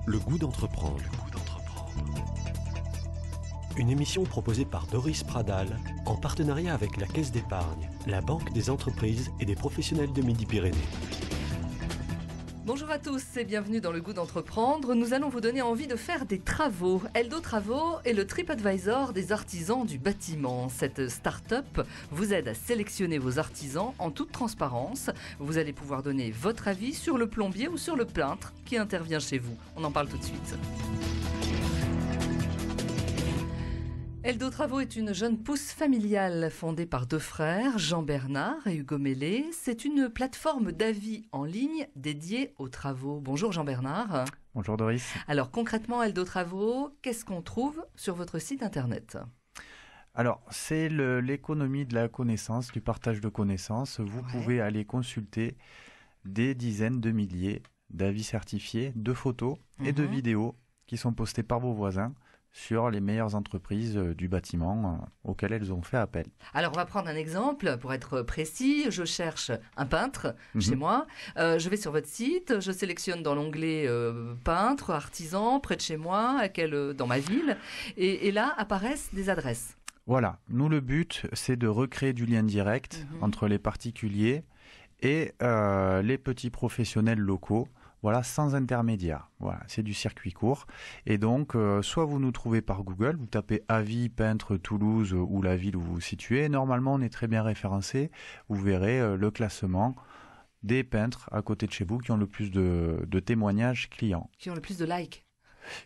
Le goût d'entreprendre. Une émission proposée par Doris Pradal en partenariat avec la Caisse d'épargne, la Banque des entreprises et des professionnels de Midi-Pyrénées. Bonjour à tous et bienvenue dans Le Goût d'entreprendre. Nous allons vous donner envie de faire des travaux. Eldo Travaux est le TripAdvisor des artisans du bâtiment. Cette start-up vous aide à sélectionner vos artisans en toute transparence. Vous allez pouvoir donner votre avis sur le plombier ou sur le peintre qui intervient chez vous. On en parle tout de suite. Eldo Travaux est une jeune pousse familiale fondée par deux frères, Jean-Bernard et Hugo Mellet. C'est une plateforme d'avis en ligne dédiée aux travaux. Bonjour Jean-Bernard. Bonjour Doris. Alors concrètement, Eldo Travaux, qu'est-ce qu'on trouve sur votre site internet ? Alors, c'est l'économie de la connaissance, du partage de connaissances. Vous pouvez aller consulter des dizaines de milliers d'avis certifiés, de photos et de vidéos qui sont postés par vos voisins sur les meilleures entreprises du bâtiment auxquelles elles ont fait appel. Alors, on va prendre un exemple pour être précis. Je cherche un peintre chez moi. Je vais sur votre site, je sélectionne dans l'onglet peintre, artisan, près de chez moi, dans ma ville. Et là, apparaissent des adresses. Voilà. Nous, le but, c'est de recréer du lien direct entre les particuliers et les petits professionnels locaux. Voilà, sans intermédiaire. Voilà, c'est du circuit court. Et donc, soit vous nous trouvez par Google, vous tapez avis peintre Toulouse ou la ville où vous vous situez. Normalement, on est très bien référencé. Vous verrez le classement des peintres à côté de chez vous qui ont le plus de témoignages clients. Qui ont le plus de likes.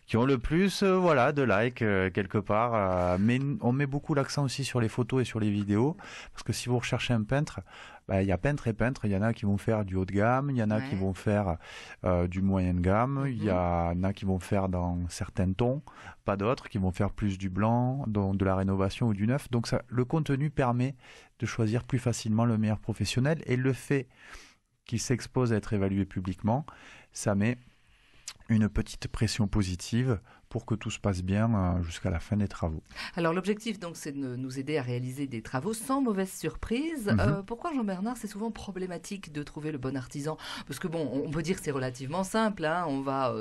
Qui ont le plus de likes quelque part. Mais on met beaucoup l'accent aussi sur les photos et sur les vidéos. Parce que si vous recherchez un peintre, il y a peintre et peintre. Il y en a qui vont faire du haut de gamme, il y en a qui vont faire du moyen de gamme, il y en a qui vont faire dans certains tons, pas d'autres, qui vont faire plus du blanc, donc de la rénovation ou du neuf. Donc le contenu permet de choisir plus facilement le meilleur professionnel. Et le fait qu'il s'expose à être évalué publiquement, ça met une petite pression positive pour que tout se passe bien jusqu'à la fin des travaux. Alors l'objectif donc c'est de nous aider à réaliser des travaux sans mauvaise surprise. Pourquoi Jean-Bernard c'est souvent problématique de trouver le bon artisan ? Parce que bon, on peut dire que c'est relativement simple. On va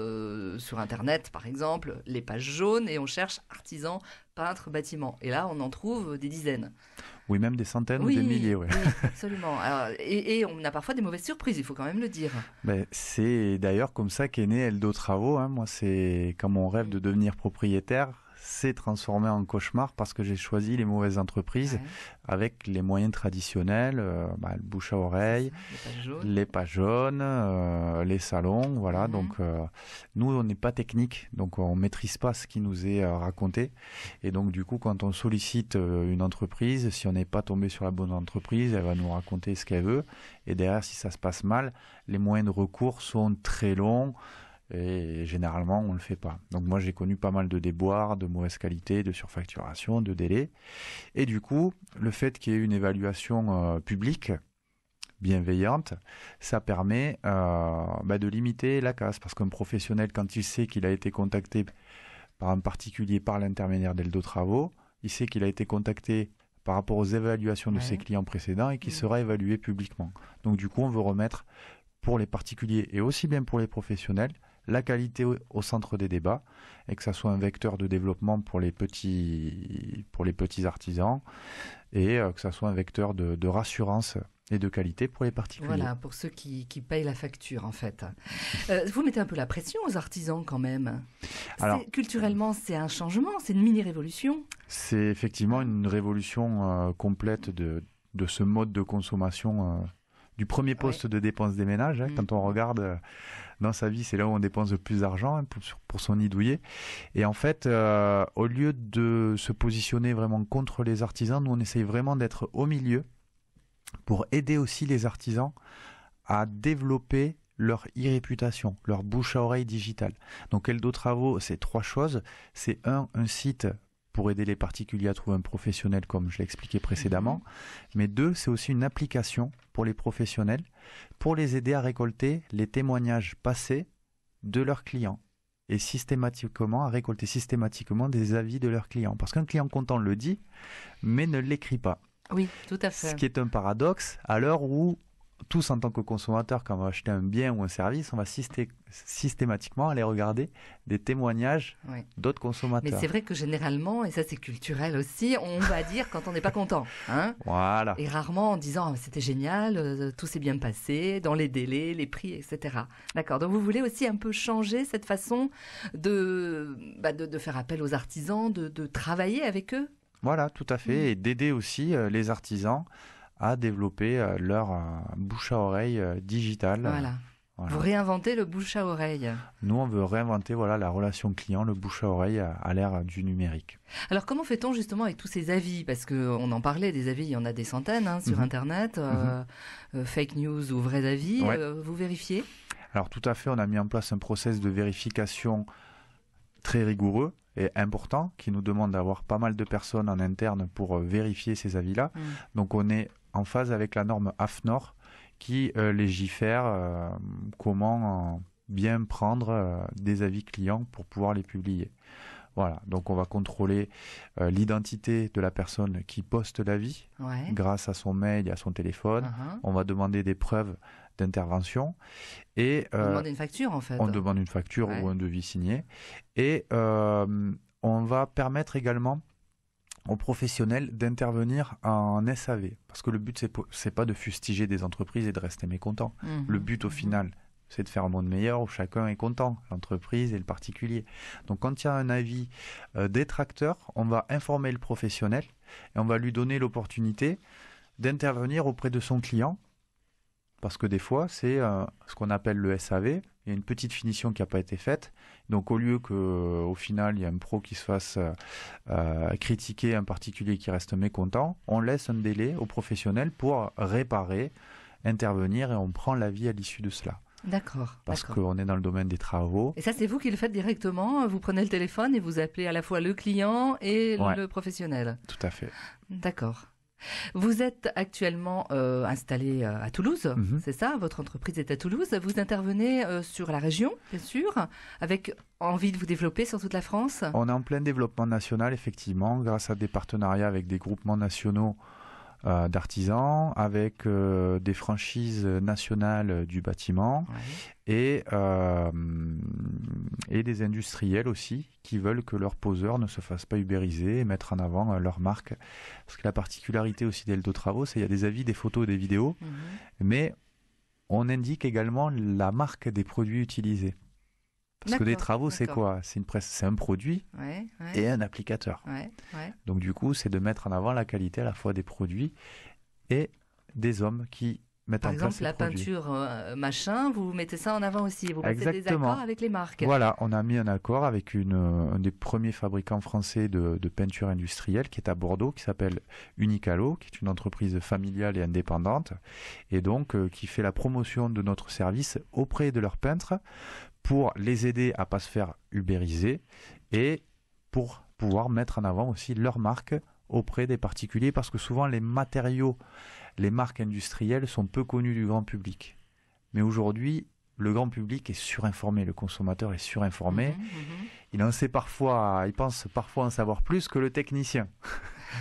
sur internet par exemple, les pages jaunes et on cherche artisan, peintre, bâtiment. Et là on en trouve des dizaines. Oui, même des centaines ou des milliers. Oui, absolument. Alors, et on a parfois des mauvaises surprises, il faut quand même le dire. C'est d'ailleurs comme ça qu'est né Eldo Travaux. Moi, c'est quand mon rêve de devenir propriétaire s'est transformé en cauchemar parce que j'ai choisi les mauvaises entreprises avec les moyens traditionnels, le bouche à oreille, les pages jaunes, les salons, voilà. Donc nous on n'est pas technique, donc on maîtrise pas ce qui nous est raconté, et donc du coup quand on sollicite une entreprise, si on n'est pas tombé sur la bonne entreprise, elle va nous raconter ce qu'elle veut, et derrière si ça se passe mal, les moyens de recours sont très longs. Et généralement, on le fait pas. Donc moi, j'ai connu pas mal de déboires, de mauvaise qualité, de surfacturation, de délais. Et du coup, le fait qu'il y ait une évaluation publique, bienveillante, ça permet de limiter la casse. Parce qu'un professionnel, quand il sait qu'il a été contacté par un particulier par l'intermédiaire d'Eldo Travaux, il sait qu'il a été contacté par rapport aux évaluations de ses clients précédents et qu'il sera évalué publiquement. Donc du coup, on veut remettre pour les particuliers et aussi bien pour les professionnels, la qualité au centre des débats, et que ça soit un vecteur de développement pour les petits artisans, et que ça soit un vecteur de rassurance et de qualité pour les particuliers. Voilà, pour ceux qui payent la facture en fait. Vous mettez un peu la pression aux artisans quand même. Alors, culturellement, c'est un changement, c'est une mini-révolution. C'est effectivement une révolution complète de ce mode de consommation du premier poste de dépense des ménages. Quand on regarde dans sa vie, c'est là où on dépense le plus d'argent pour son nid douillet. Et en fait, au lieu de se positionner vraiment contre les artisans, nous on essaye vraiment d'être au milieu pour aider aussi les artisans à développer leur e-réputation, leur bouche à oreille digitale. Donc Eldo Travaux, c'est 3 choses. C'est un site pour aider les particuliers à trouver un professionnel, comme je l'ai expliqué précédemment. Mais 2, c'est aussi une application pour les professionnels, pour les aider à récolter les témoignages passés de leurs clients. Et systématiquement, à récolter systématiquement des avis de leurs clients. Parce qu'un client content le dit, mais ne l'écrit pas. Oui, tout à fait. Ce qui est un paradoxe à l'heure où tous en tant que consommateurs, quand on va acheter un bien ou un service, on va systématiquement aller regarder des témoignages d'autres consommateurs. Mais c'est vrai que généralement, et ça c'est culturel aussi, on va dire quand on n'est pas content. Hein, voilà. Et rarement en disant c'était génial, tout s'est bien passé, dans les délais, les prix, etc. D'accord. Donc vous voulez aussi un peu changer cette façon de faire appel aux artisans, de travailler avec eux? Voilà, tout à fait. Et d'aider aussi les artisans à développer leur bouche à oreille digitale. Voilà. Vous réinventez le bouche à oreille. Nous, on veut réinventer la relation client, le bouche à oreille à l'ère du numérique. Alors, comment fait-on justement avec tous ces avis? Parce qu'on en parlait, des avis, il y en a des centaines sur Internet, fake news ou vrais avis. Vous vérifiez? Alors, tout à fait, on a mis en place un process de vérification très rigoureux et important qui nous demande d'avoir pas mal de personnes en interne pour vérifier ces avis-là. Donc, on est en phase avec la norme AFNOR qui légifère comment bien prendre des avis clients pour pouvoir les publier. Voilà, donc on va contrôler l'identité de la personne qui poste l'avis grâce à son mail et à son téléphone. On va demander des preuves d'intervention. Et, on demande une facture en fait. On demande une facture ou un devis signé. Et on va permettre également aux professionnels d'intervenir en SAV. Parce que le but, c'est pas de fustiger des entreprises et de rester mécontent. Le but, au final, c'est de faire un monde meilleur où chacun est content, l'entreprise et le particulier. Donc, quand il y a un avis détracteur, on va informer le professionnel et on va lui donner l'opportunité d'intervenir auprès de son client. Parce que des fois, c'est ce qu'on appelle le SAV. Il y a une petite finition qui n'a pas été faite. Donc, au lieu qu'au final, il y ait un pro qui se fasse critiquer, un particulier qui reste mécontent, on laisse un délai au professionnel pour réparer, intervenir et on prend l'avis à l'issue de cela. D'accord. Parce qu'on est dans le domaine des travaux. Et ça, c'est vous qui le faites directement? Vous prenez le téléphone et vous appelez à la fois le client et le professionnel? Tout à fait. D'accord. Vous êtes actuellement installé à Toulouse, c'est ça? Votre entreprise est à Toulouse. Vous intervenez sur la région, bien sûr, avec envie de vous développer sur toute la France? On est en plein développement national, effectivement, grâce à des partenariats avec des groupements nationaux d'artisans, avec des franchises nationales du bâtiment et des industriels aussi qui veulent que leurs poseurs ne se fassent pas ubériser et mettre en avant leur marque. Parce que la particularité aussi d'Eldo Travaux, c'est qu'il y a des avis, des photos et des vidéos, mais on indique également la marque des produits utilisés. Parce que des travaux, c'est quoi? C'est un produit et un applicateur. Donc du coup, c'est de mettre en avant la qualité à la fois des produits et des hommes qui mettent en place ces produits. Par exemple, la peinture machin, vous mettez ça en avant aussi. Vous mettez des accords avec les marques. Voilà, on a mis un accord avec un des premiers fabricants français de peinture industrielle qui est à Bordeaux, qui s'appelle Unicalo, qui est une entreprise familiale et indépendante, et donc qui fait la promotion de notre service auprès de leurs peintres, pour les aider à ne pas se faire ubériser et pour pouvoir mettre en avant aussi leur marque auprès des particuliers parce que souvent les matériaux, les marques industrielles sont peu connues du grand public. Mais aujourd'hui, le grand public est surinformé, le consommateur est surinformé. Il pense parfois en savoir plus que le technicien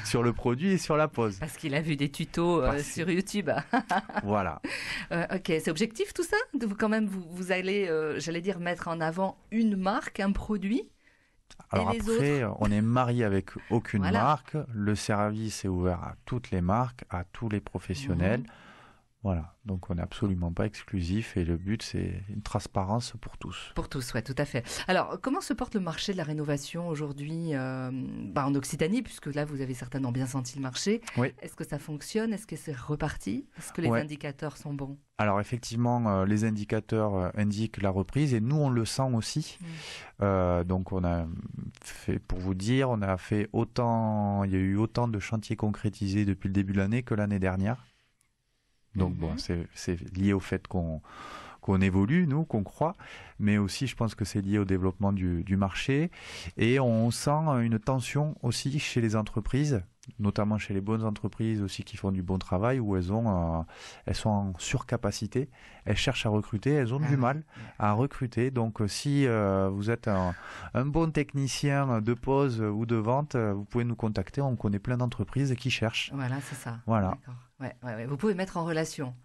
sur le produit et sur la pose. Parce qu'il a vu des tutos sur YouTube. Voilà. Ok, c'est objectif tout ça? Quand même, vous allez, j'allais dire, mettre en avant une marque, un produit? Alors et les après, autres on est marié avec aucune marque. Le service est ouvert à toutes les marques, à tous les professionnels. Voilà, donc on n'est absolument pas exclusif et le but c'est une transparence pour tous. Pour tous, oui, tout à fait. Alors, comment se porte le marché de la rénovation aujourd'hui en Occitanie, puisque là vous avez certainement bien senti le marché. Est-ce que ça fonctionne? Est-ce que c'est reparti? Est-ce que les indicateurs sont bons? Alors effectivement, les indicateurs indiquent la reprise et nous on le sent aussi. Donc on a fait, pour vous dire, il y a eu autant de chantiers concrétisés depuis le début de l'année que l'année dernière. Donc bon, c'est lié au fait qu'on évolue, nous, qu'on croit, mais aussi je pense que c'est lié au développement du marché et on sent une tension aussi chez les entreprises, notamment chez les bonnes entreprises aussi qui font du bon travail où elles sont en surcapacité, elles cherchent à recruter, elles ont du mal à recruter. Donc si vous êtes un bon technicien de pose ou de vente, vous pouvez nous contacter, on connaît plein d'entreprises qui cherchent. Voilà, c'est ça. Voilà. D'accord. Ouais. Vous pouvez mettre en relation.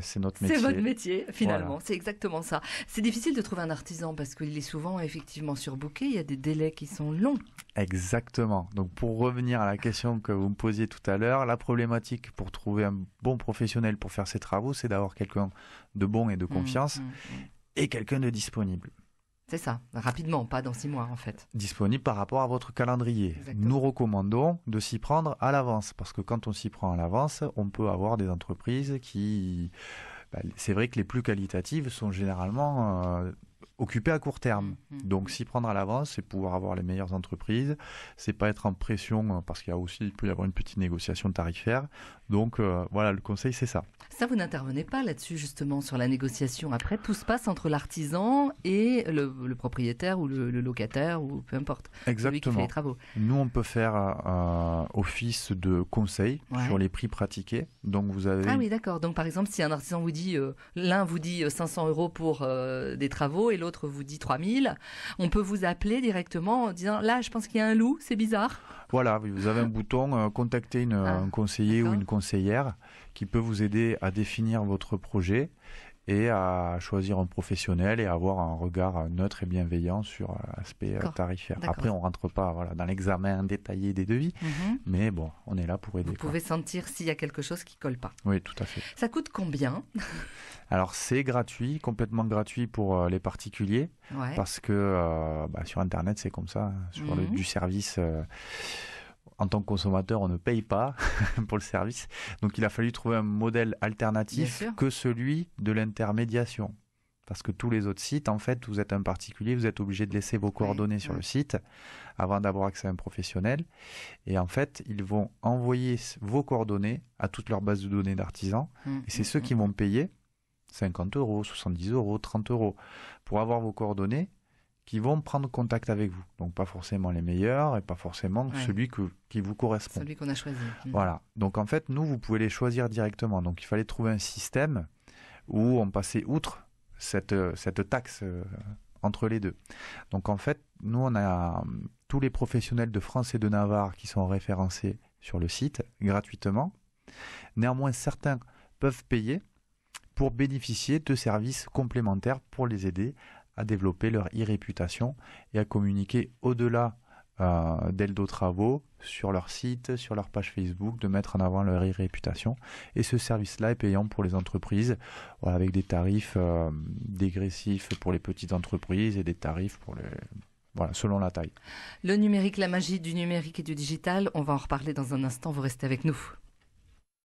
C'est notre métier. C'est votre métier, finalement. Voilà. C'est exactement ça. C'est difficile de trouver un artisan parce qu'il est souvent effectivement surbooké. Il y a des délais qui sont longs. Exactement. Donc, pour revenir à la question que vous me posiez tout à l'heure, la problématique pour trouver un bon professionnel pour faire ces travaux, c'est d'avoir quelqu'un de bon et de confiance et quelqu'un de disponible. C'est ça, rapidement, pas dans 6 mois en fait. Disponible par rapport à votre calendrier. Exactement. Nous recommandons de s'y prendre à l'avance, parce que quand on s'y prend à l'avance, on peut avoir des entreprises qui... c'est vrai que les plus qualitatives sont généralement occupées à court terme. Donc s'y prendre à l'avance, c'est pouvoir avoir les meilleures entreprises, c'est pas être en pression, parce qu'il peut y avoir une petite négociation tarifaire. Donc voilà, le conseil c'est ça. Ça, vous n'intervenez pas là-dessus, justement, sur la négociation. Après, tout se passe entre l'artisan et le propriétaire ou le locataire, ou peu importe. Exactement. Celui qui fait les travaux. Nous, on peut faire office de conseil sur les prix pratiqués. Donc, vous avez... Ah oui, d'accord. Donc, par exemple, si un artisan vous dit, l'un vous dit 500 € pour des travaux et l'autre vous dit 3000, on peut vous appeler directement en disant, là, je pense qu'il y a un loup, c'est bizarre. Voilà, vous avez un bouton, contacter un conseiller ou une conseillère qui peut vous aider à définir votre projet et à choisir un professionnel et avoir un regard neutre et bienveillant sur l'aspect tarifaire. D'accord. Après, on ne rentre pas dans l'examen détaillé des devis, mais bon, on est là pour aider. Vous pouvez sentir s'il y a quelque chose qui ne colle pas. Oui, tout à fait. Ça coûte combien ? Alors, c'est gratuit, complètement gratuit pour les particuliers, parce que sur Internet, c'est comme ça. Sur du service... en tant que consommateur, on ne paye pas pour le service. Donc, il a fallu trouver un modèle alternatif que celui de l'intermédiation. Parce que tous les autres sites, en fait, vous êtes un particulier, vous êtes obligé de laisser vos coordonnées sur le site avant d'avoir accès à un professionnel. Et en fait, ils vont envoyer vos coordonnées à toute leur base de données d'artisans. Et c'est ceux qui vont payer 50 €, 70 €, 30 € pour avoir vos coordonnées, qui vont prendre contact avec vous. Donc, pas forcément les meilleurs et pas forcément celui qui vous correspond. Celui qu'on a choisi. Voilà. Donc, en fait, nous, vous pouvez les choisir directement. Donc, il fallait trouver un système où on passait outre cette taxe entre les deux. Donc, en fait, nous, on a tous les professionnels de France et de Navarre qui sont référencés sur le site gratuitement. Néanmoins, certains peuvent payer pour bénéficier de services complémentaires pour les aider à développer leur e-réputation et à communiquer au-delà d'Eldo Travaux sur leur site, sur leur page Facebook, de mettre en avant leur e-réputation. Et ce service-là est payant pour les entreprises, avec des tarifs dégressifs pour les petites entreprises et des tarifs pour selon la taille. Le numérique, la magie du numérique et du digital, on va en reparler dans un instant, vous restez avec nous.